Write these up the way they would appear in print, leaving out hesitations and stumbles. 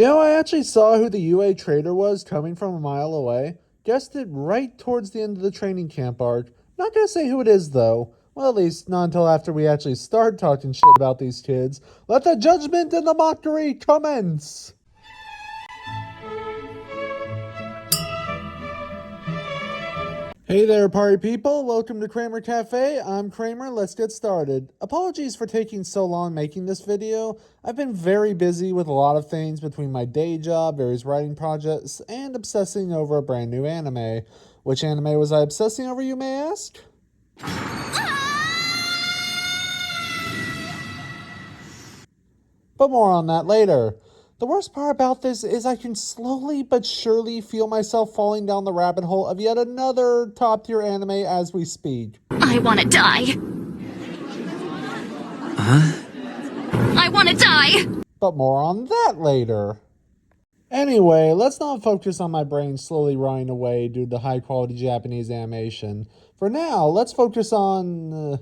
I actually saw who the UA trader was coming from a mile away. Guessed it right towards the end of the training camp arc. Not gonna say who it is though. Well, at least not until after we actually start talking shit about these kids. Let the judgment and the mockery commence! Hey there, party people. Welcome to Kramer Cafe. I'm Kramer. Let's get started. Apologies for taking so long making this video. I've been very busy with a lot of things between my day job, various writing projects, and obsessing over a brand new anime. Which anime was I obsessing over, you may ask? But more on that later. The worst part about this is I can slowly but surely feel myself falling down the rabbit hole of yet another top tier anime as we speak. I wanna die. Huh? I wanna die! But more on that later. Anyway, let's not focus on my brain slowly rotting away due to high quality Japanese animation. For now, let's focus on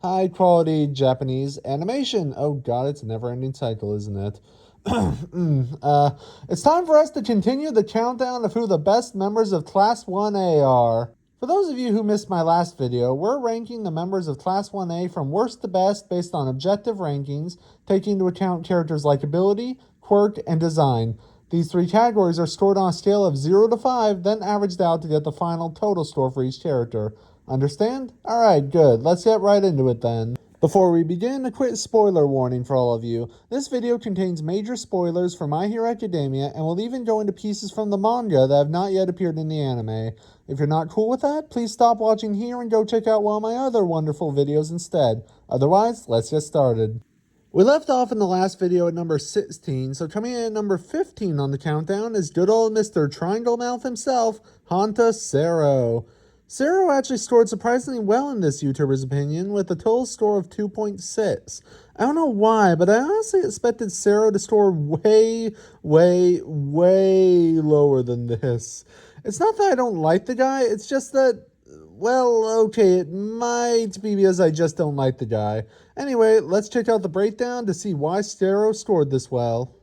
high quality Japanese animation. Oh god, it's a never ending cycle, isn't it? It's time for us to continue the countdown of who the best members of Class 1A are. For those of you who missed my last video, we're ranking the members of Class 1A from worst to best based on objective rankings, taking into account characters' likability, quirk, and design. These three categories are scored on a scale of 0 to 5, then averaged out to get the final total score for each character. Understand? Alright, good. Let's get right into it then. Before we begin, a quick spoiler warning for all of you. This video contains major spoilers for My Hero Academia and will even go into pieces from the manga that have not yet appeared in the anime. If you're not cool with that, please stop watching here and go check out one of my other wonderful videos instead. Otherwise, let's get started. We left off in the last video at number 16, so coming in at number 15 on the countdown is good old Mr. Triangle Mouth himself, Hanta Sero. Sero actually scored surprisingly well in this YouTuber's opinion, with a total score of 2.6. I don't know why, but I honestly expected Sero to score way lower than this. It's not that I don't like the guy, it's just that, well, okay, it might be because I just don't like the guy. Anyway, let's check out the breakdown to see why Sero scored this well.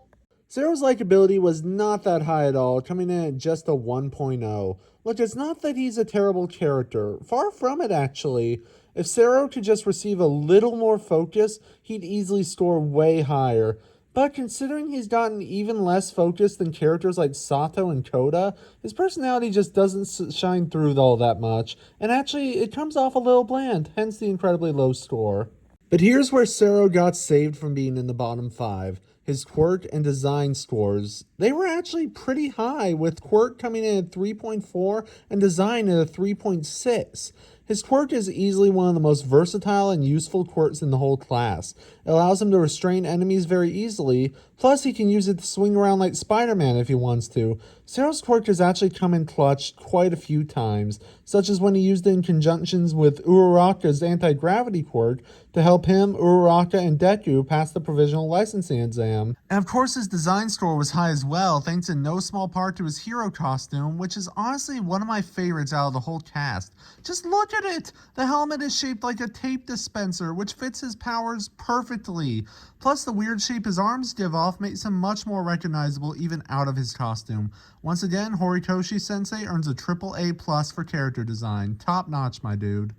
Sero's likability was not that high at all, coming in at just a 1.0. Look, it's not that he's a terrible character. Far from it, actually. If Sero could just receive a little more focus, he'd easily score way higher. But considering he's gotten even less focus than characters like Sato and Koda, his personality just doesn't shine through all that much, and actually it comes off a little bland, hence the incredibly low score. But here's where Sero got saved from being in the bottom 5. His quirk and design scores. They were actually pretty high, with quirk coming in at 3.4 and design at a 3.6. His quirk is easily one of the most versatile and useful quirks in the whole class. It allows him to restrain enemies very easily, plus he can use it to swing around like Spider-Man if he wants to. Sero's quirk has actually come in clutch quite a few times, such as when he used it in conjunctions with Uraraka's anti-gravity quirk to help him, Uraraka, and Deku pass the provisional licensing exam. And of course his design score was high as well, thanks in no small part to his hero costume, which is honestly one of my favorites out of the whole cast. Just look at it! The helmet is shaped like a tape dispenser, which fits his powers perfectly. Plus, the weird shape his arms give off makes him much more recognizable even out of his costume. Once again, Horikoshi-sensei earns a AAA+ for character design. Top notch, my dude.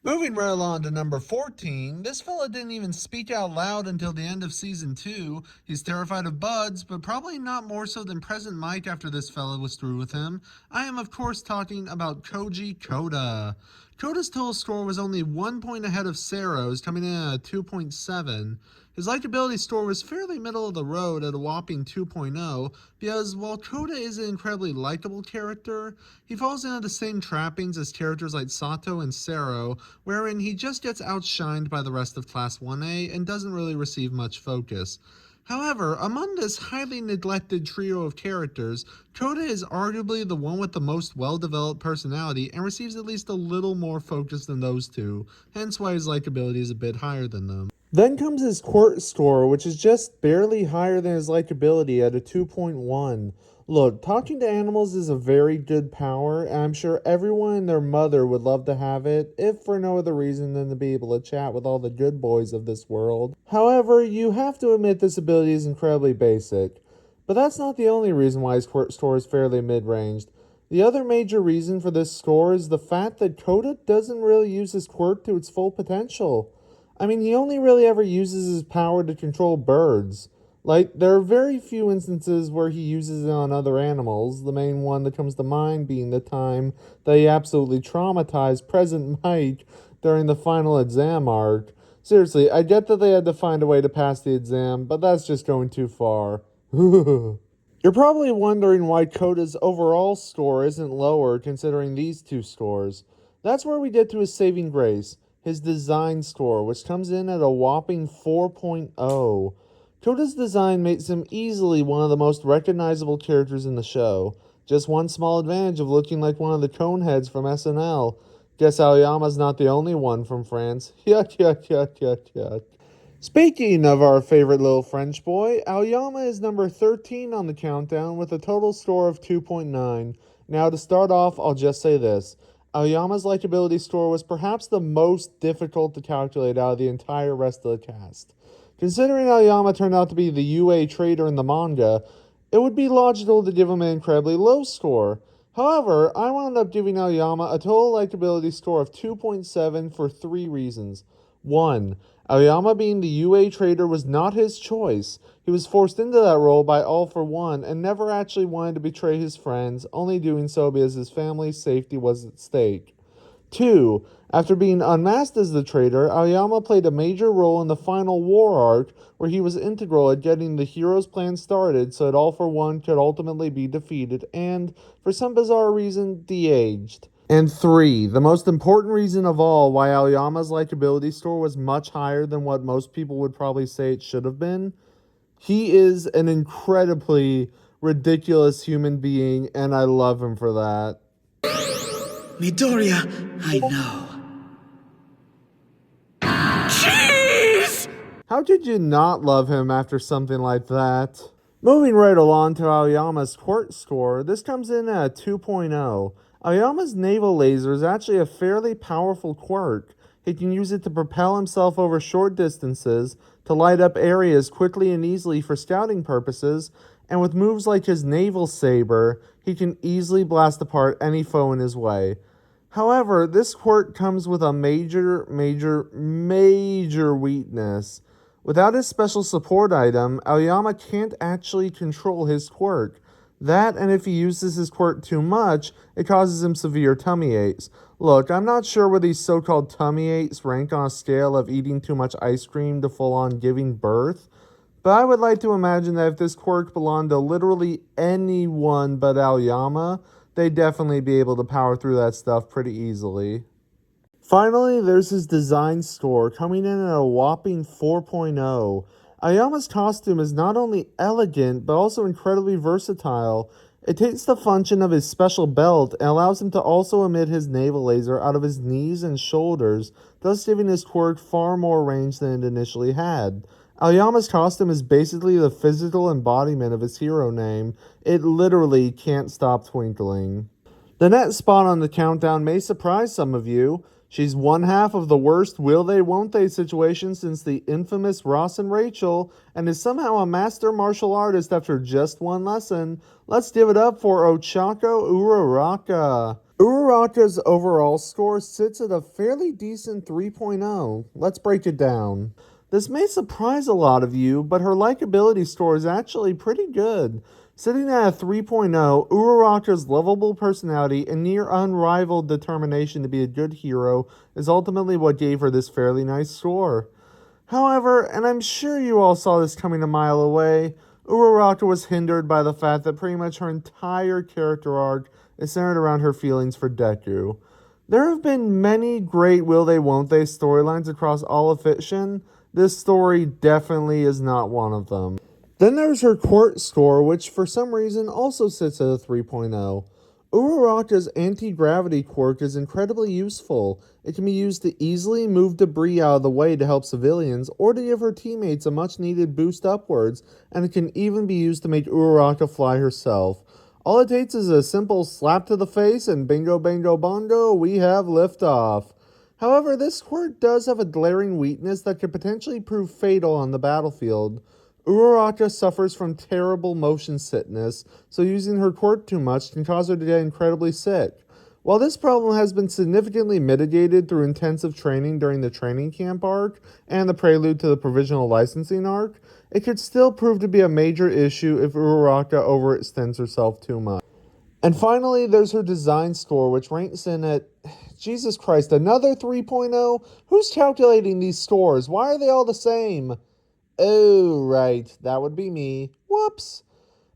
Moving right along to number 14, this fella didn't even speak out loud until the end of Season 2. He's terrified of buds, but probably not more so than Present Mike after this fella was through with him. I am, of course, talking about Koji Koda. Koda's total score was only 1 point ahead of Sero's, coming in at a 2.7. His likability score was fairly middle of the road at a whopping 2.0, because while Koda is an incredibly likable character, he falls into the same trappings as characters like Sato and Sero, wherein he just gets outshined by the rest of Class 1A and doesn't really receive much focus. However, among this highly neglected trio of characters, Koda is arguably the one with the most well-developed personality and receives at least a little more focus than those two, hence why his likability is a bit higher than them. Then comes his quirk score, which is just barely higher than his likability at a 2.1. Look, talking to animals is a very good power, and I'm sure everyone and their mother would love to have it, if for no other reason than to be able to chat with all the good boys of this world. However, you have to admit this ability is incredibly basic. But that's not the only reason why his quirk score is fairly mid-ranged. The other major reason for this score is the fact that Coda doesn't really use his quirk to its full potential. I mean, he only really ever uses his power to control birds. Like, there are very few instances where he uses it on other animals, the main one that comes to mind being the time that he absolutely traumatized President Mike during the final exam arc. Seriously, I get that they had to find a way to pass the exam, but that's just going too far. You're probably wondering why Coda's overall score isn't lower considering these two scores. That's where we get to his saving grace, his design score, which comes in at a whopping 4.0. Coda's design makes him easily one of the most recognizable characters in the show. Just one small advantage of looking like one of the Coneheads from SNL. Guess Aoyama's not the only one from France. Yuck, yuck, yuck, yuck, yuck. Speaking of our favorite little French boy, Aoyama is number 13 on the countdown with a total score of 2.9. Now, to start off, I'll just say this. Aoyama's likability score was perhaps the most difficult to calculate out of the entire rest of the cast. Considering Aoyama turned out to be the UA traitor in the manga, it would be logical to give him an incredibly low score. However, I wound up giving Aoyama a total likability score of 2.7 for three reasons. 1. Aoyama being the UA traitor was not his choice. He was forced into that role by All for One and never actually wanted to betray his friends, only doing so because his family's safety was at stake. 2. After being unmasked as the traitor, Aoyama played a major role in the final war arc where he was integral at getting the hero's plan started so that All for One could ultimately be defeated and, for some bizarre reason, de-aged. And 3, the most important reason of all why Aoyama's likability score was much higher than what most people would probably say it should have been. He is an incredibly ridiculous human being, and I love him for that. Midoriya, I know. Jeez! How could you not love him after something like that? Moving right along to Aoyama's quirk score, this comes in at a 2.0. Aoyama's naval laser is actually a fairly powerful quirk. He can use it to propel himself over short distances, to light up areas quickly and easily for scouting purposes, and with moves like his naval saber, he can easily blast apart any foe in his way. However, this quirk comes with a major weakness. Without his special support item, Aoyama can't actually control his quirk. That, and if he uses his quirk too much, it causes him severe tummy aches. Look, I'm not sure where these so-called tummy aches rank on a scale of eating too much ice cream to full-on giving birth, but I would like to imagine that if this quirk belonged to literally anyone but Aoyama, they'd definitely be able to power through that stuff pretty easily. Finally, there's his design score, coming in at a whopping 4.0. Aoyama's costume is not only elegant, but also incredibly versatile. It takes the function of his special belt and allows him to also emit his naval laser out of his knees and shoulders, thus giving his quirk far more range than it initially had. Aoyama's costume is basically the physical embodiment of his hero name. It literally can't stop twinkling. The next spot on the countdown may surprise some of you. She's one half of the worst will they won't they situation since the infamous Ross and Rachel, and is somehow a master martial artist after just one lesson. Let's give it up for Ochako Uraraka. Uraraka's overall score sits at a fairly decent 3.0. Let's break it down. This may surprise a lot of you, but her likability score is actually pretty good. Sitting at a 3.0, Uraraka's lovable personality and near unrivaled determination to be a good hero is ultimately what gave her this fairly nice score. However, and I'm sure you all saw this coming a mile away, Uraraka was hindered by the fact that pretty much her entire character arc is centered around her feelings for Deku. There have been many great will they won't they storylines across all of fiction. This story definitely is not one of them. Then there's her quirk score, which for some reason also sits at a 3.0. Uraraka's anti-gravity quirk is incredibly useful. It can be used to easily move debris out of the way to help civilians, or to give her teammates a much-needed boost upwards, and it can even be used to make Uraraka fly herself. All it takes is a simple slap to the face, and bingo bango bongo, we have liftoff. However, this quirk does have a glaring weakness that could potentially prove fatal on the battlefield. Uraraka suffers from terrible motion sickness, so using her quirk too much can cause her to get incredibly sick. While this problem has been significantly mitigated through intensive training during the training camp arc and the prelude to the provisional licensing arc, it could still prove to be a major issue if Uraraka overextends herself too much. And finally, there's her design score, which ranks in at, Jesus Christ, another 3.0? Who's calculating these scores? Why are they all the same? Oh, right, that would be me. Whoops.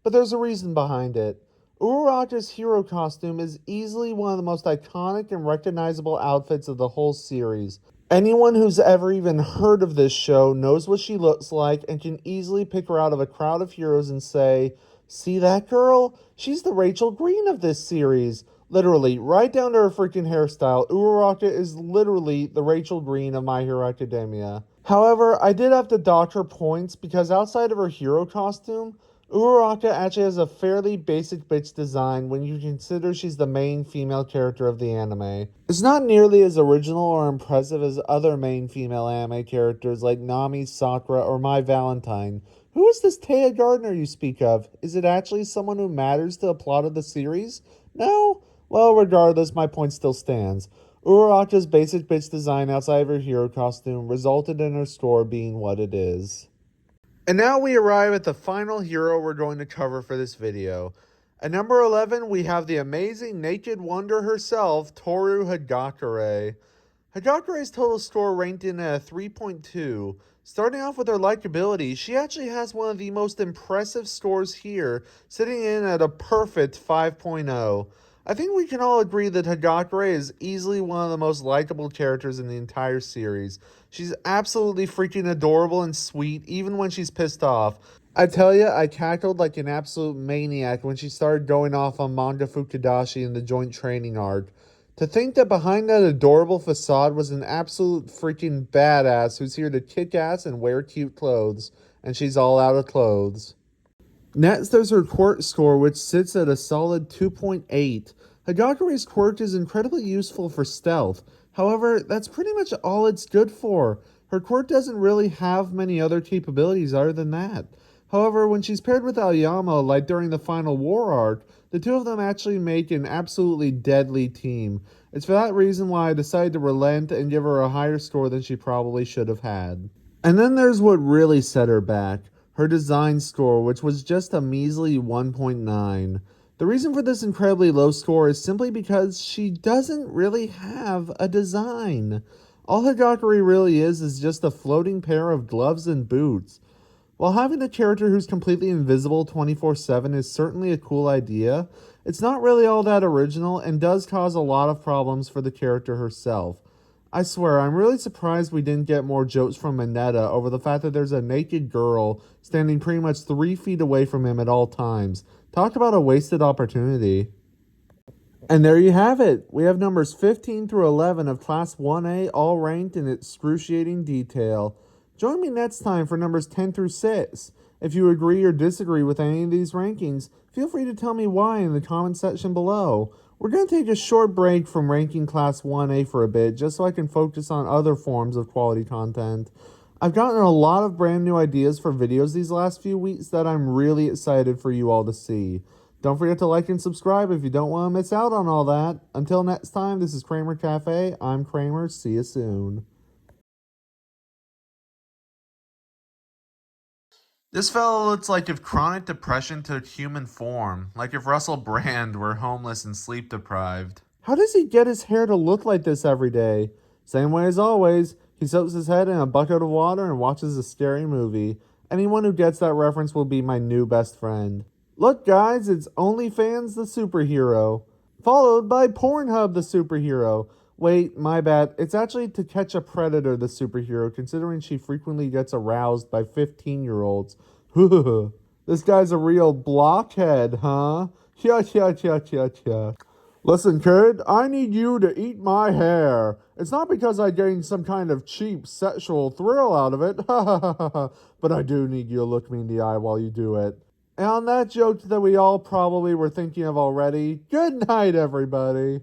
But there's a reason behind it. Uraraka's hero costume is easily one of the most iconic and recognizable outfits of the whole series. Anyone who's ever even heard of this show knows what she looks like and can easily pick her out of a crowd of heroes and say, "See that girl? She's the Rachel Green of this series." Literally, right down to her freaking hairstyle, Uraraka is literally the Rachel Green of My Hero Academia. However, I did have to dock her points because outside of her hero costume, Uraraka actually has a fairly basic bitch design when you consider she's the main female character of the anime. It's not nearly as original or impressive as other main female anime characters like Nami, Sakura, or My Valentine. Who is this Taya Gardner you speak of? Is it actually someone who matters to the plot of the series? No? Well, regardless, my point still stands. Uraraka's basic bitch design outside of her hero costume resulted in her score being what it is. And now we arrive at the final hero we're going to cover for this video. At number 11, we have the amazing naked wonder herself, Toru Hagakure. Hagakure's total score ranked in at a 3.2. Starting off with her likability, she actually has one of the most impressive scores here, sitting in at a perfect 5.0. I think we can all agree that Hagakure is easily one of the most likable characters in the entire series. She's absolutely freaking adorable and sweet, even when she's pissed off. I tell ya, I cackled like an absolute maniac when she started going off on Manga Fukudashi in the joint training arc. To think that behind that adorable facade was an absolute freaking badass who's here to kick ass and wear cute clothes, and she's all out of clothes. Next, there's her quirk score, which sits at a solid 2.8. Hagakure's quirk is incredibly useful for stealth. However, that's pretty much all it's good for. Her quirk doesn't really have many other capabilities other than that. However, when she's paired with Aoyama, like during the final war arc, the two of them actually make an absolutely deadly team. It's for that reason why I decided to relent and give her a higher score than she probably should have had. And then there's what really set her back. Her design score, which was just a measly 1.9. The reason for this incredibly low score is simply because she doesn't really have a design. All Hagakure really is just a floating pair of gloves and boots. While having a character who's completely invisible 24/7 is certainly a cool idea, it's not really all that original and does cause a lot of problems for the character herself. I swear, I'm really surprised we didn't get more jokes from Mineta over the fact that there's a naked girl standing pretty much 3 feet away from him at all times. Talk about a wasted opportunity. And there you have it. We have numbers 15 through 11 of Class 1A all ranked in excruciating detail. Join me next time for numbers 10 through 6. If you agree or disagree with any of these rankings, feel free to tell me why in the comment section below. We're going to take a short break from ranking Class 1A for a bit, just so I can focus on other forms of quality content. I've gotten a lot of brand new ideas for videos these last few weeks that I'm really excited for you all to see. Don't forget to like and subscribe if you don't want to miss out on all that. Until next time, this is Kramer Cafe. I'm Kramer. See you soon. This fellow looks like if chronic depression took human form, like if Russell Brand were homeless and sleep deprived. How does he get his hair to look like this every day? Same way as always, he soaks his head in a bucket of water and watches a scary movie. Anyone who gets that reference will be my new best friend. Look guys, it's OnlyFans the superhero, followed by Pornhub the superhero. Wait, my bad. It's actually To Catch a Predator the superhero, considering she frequently gets aroused by 15-year-olds. This guy's a real blockhead, huh? Yeah. Listen, kid, I need you to eat my hair. It's not because I gained some kind of cheap sexual thrill out of it, but I do need you to look me in the eye while you do it. And on that joke that we all probably were thinking of already, good night, everybody.